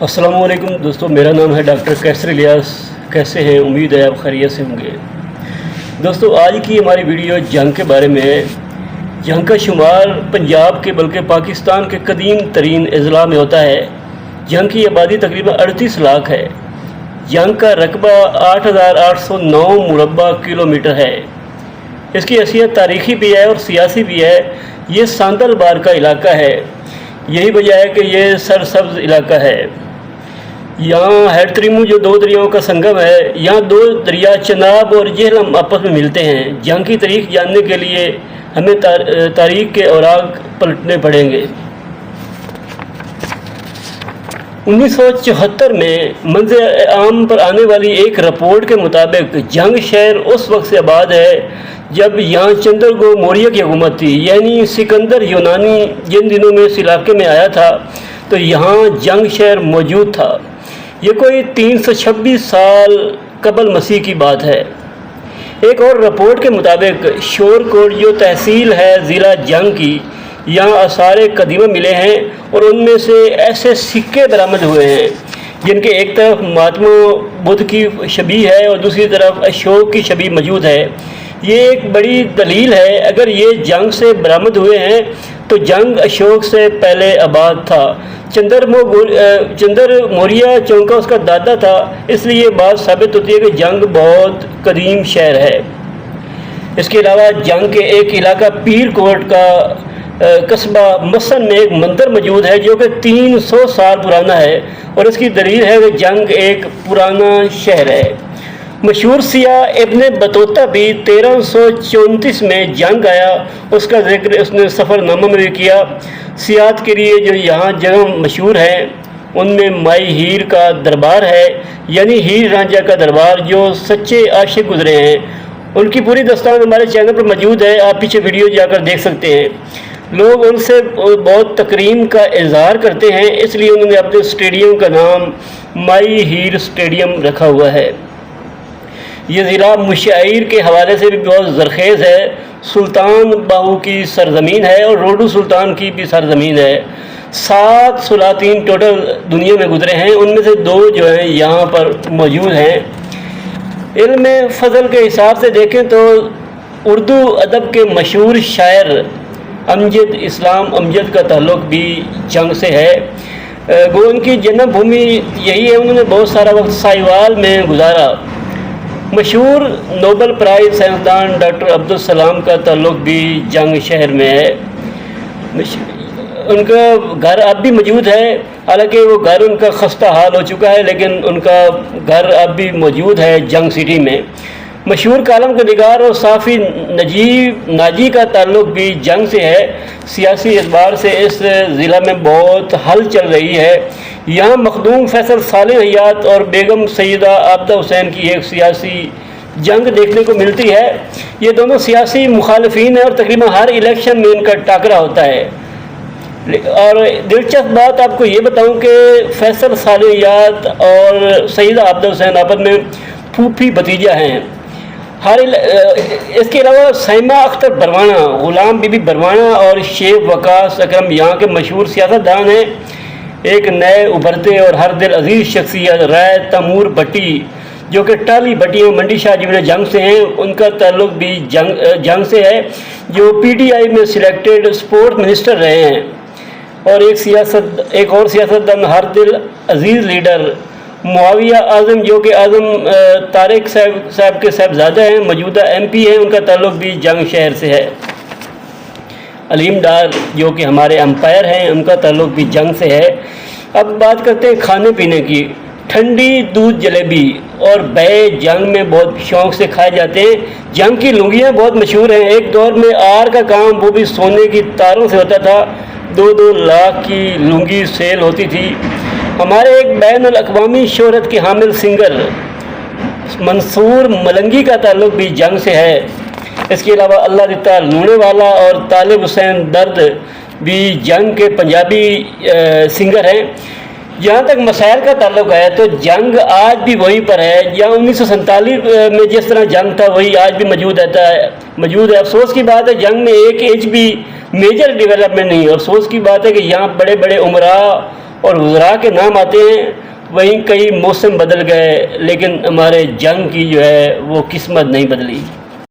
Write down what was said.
अस्सलाम वालेकुम दोस्तों, मेरा नाम है डॉक्टर कैसर इलियास। कैसे हैं? उम्मीद है आप खैरियत से होंगे। दोस्तों, आज की हमारी वीडियो जंग के बारे में है। जंग का शुमार पंजाब के बल्कि पाकिस्तान के कदीम तरीन अजला में होता है। जंग की आबादी तकरीबन 38 लाख है। जंग का रकबा 8809 मुरबा किलोमीटर है। इसकी हैसियत तारीख़ी भी है और सियासी भी है। ये सांदल बार का इलाका है, यही वजह है कि ये सरसब्ज इलाका है। यहाँ हेडतरीमू जो दो दरियाओं का संगम है, यहाँ दो दरिया चनाब और जेहलम आपस में मिलते हैं। जंग की तारीख जानने के लिए हमें तारीख के औराक पलटने पड़ेंगे। 1974 में मंज़र आम पर आने वाली एक रिपोर्ट के मुताबिक जंग शहर उस वक्त से आबाद है जब यहाँ चंद्रगो मौर्य की हुकूमत थी, यानी सिकंदर यूनानी जिन दिनों में इस इलाके में आया था तो यहाँ जंग शहर मौजूद था। ये कोई 326 साल कबल मसीह की बात है। एक और रिपोर्ट के मुताबिक शोरकोट जो तहसील है ज़िला जंग की, यहाँ आसार कदीमा मिले हैं और उनमें से ऐसे सिक्के बरामद हुए हैं जिनके एक तरफ महात्मा बुद्ध की छवि है और दूसरी तरफ अशोक की छवि मौजूद है। ये एक बड़ी दलील है। अगर ये जंग से बरामद हुए हैं तो जंग अशोक से पहले आबाद था। चंद्र मौर्य चौंका उसका दादा था, इसलिए ये बात साबित होती है कि जंग बहुत कदीम शहर है। इसके अलावा जंग के एक इलाका पीर कोट का कस्बा मसन में एक मंदिर मौजूद है जो कि 300 साल पुराना है और इसकी दलील है कि जंग एक पुराना शहर है। मशहूर सियाह इब्ने बतूता भी 1334 में जंग आया, उसका जिक्र उसने सफ़रनामा में भी किया। सियाहत के लिए जो यहाँ जगह मशहूर है उनमें माई हीर का दरबार है, यानी हीर रांझा का दरबार जो सच्चे आशिक गुजरे हैं। उनकी पूरी दास्तान हमारे चैनल पर मौजूद है, आप पीछे वीडियो जाकर देख सकते हैं। लोग उनसे बहुत तकरीम का इजहार करते हैं, इसलिए उन्होंने अपने स्टेडियम का नाम माई हीर स्टेडियम रखा हुआ है। ये ज़िला मुशाइर के हवाले से भी बहुत ज़रखेज़ है। सुल्तान बाहू की सरज़मीन है और रोडू सुल्तान की भी सरज़मीन है। 7 सलातीन टोटल दुनिया में गुजरे हैं, उनमें से 2 जो हैं यहाँ पर मौजूद हैं। इल्म फ़ज़ल के हिसाब से देखें तो उर्दू अदब के मशहूर शायर अमजद इस्लाम अमजद का ताल्लुक़ भी जंग से है। वो उनकी जन्मभूमि यही है। उन्होंने बहुत सारा वक्त साहिवाल में गुजारा। मशहूर Nobel prize साइंसदान doctor Abdul Salam का ताल्लुक़ भी जंग शहर में है। उनका घर अब भी मौजूद है, हालांकि वो घर उनका खस्ता हाल हो चुका है, लेकिन उनका घर अब भी मौजूद है जंग सिटी में। मशहूर कालम के निगार और साफ़ी नजीब नाजी का ताल्लुक़ भी जंग से है। सियासी एतबार से इस ज़िला में बहुत हल चल रही है। यहाँ मखदूम फैसल साले हयात और बेगम सैयदा आबदा हुसैन की एक सियासी जंग देखने को मिलती है। ये दोनों सियासी मुखालफीन हैं और तकरीबन हर इलेक्शन में इनका टाकरा होता है। और दिलचस्प बात आपको ये बताऊं कि फैसल साले हयात और सैयदा आबदा हुसैन आपस में फूफी भतीजा हैं। इसके अलावा सैमा अख्तर बरवाना, ग़ुलाम बीबी बरवाना और शेख वकास अकरम यहाँ के मशहूर सियासतदान हैं। एक नए उभरते और हर दिल अजीज़ शख्सियत राय तैमूर भट्टी जो कि टाली भट्टी और मंडी शाह जिबन जंग से हैं, उनका ताल्लुक़ भी जंग से है, जो PTI में सिलेक्टेड स्पोर्ट्स मिनिस्टर रहे हैं। और एक और सियासतदान हर दिल अजीज़ लीडर मुआविया आज़म जो कि आज़म तारिक साहब के साहबजादा हैं, मौजूदा MP हैं, उनका ताल्लुक़ भी जंग शहर से है। अलीम डार जो कि हमारे अंपायर हैं, उनका ताल्लुक़ भी जंग से है। अब बात करते हैं खाने पीने की। ठंडी दूध जलेबी और बे जंग में बहुत शौक़ से खाए जाते हैं। जंग की लुंगियाँ बहुत मशहूर हैं। एक दौर में आर का काम वो भी सोने की तारों से होता था। 2-2 लाख की लुंगी सेल होती थी। हमारे एक बैनुल अक़वामी शोहरत के हामिल सिंगर मंसूर मलंगी का ताल्लुक़ भी जंग से है। इसके अलावा अल्लाह दिता लूने वाला और तालिब हुसैन दर्द भी जंग के पंजाबी सिंगर हैं। जहाँ तक मसाइल का ताल्लुक है तो जंग आज भी वहीं पर है। या 1947 में जिस तरह जंग था वही आज भी मौजूद है। अफसोस की बात है जंग में एक इंच भी मेजर डेवलपमेंट नहीं है। अफसोस की बात है कि यहाँ बड़े बड़े उमरा اور وزراء کے نام آتے ہیں، وہیں کئی موسم بدل گئے، لیکن ہمارے جنگ کی جو ہے وہ قسمت نہیں بدلی۔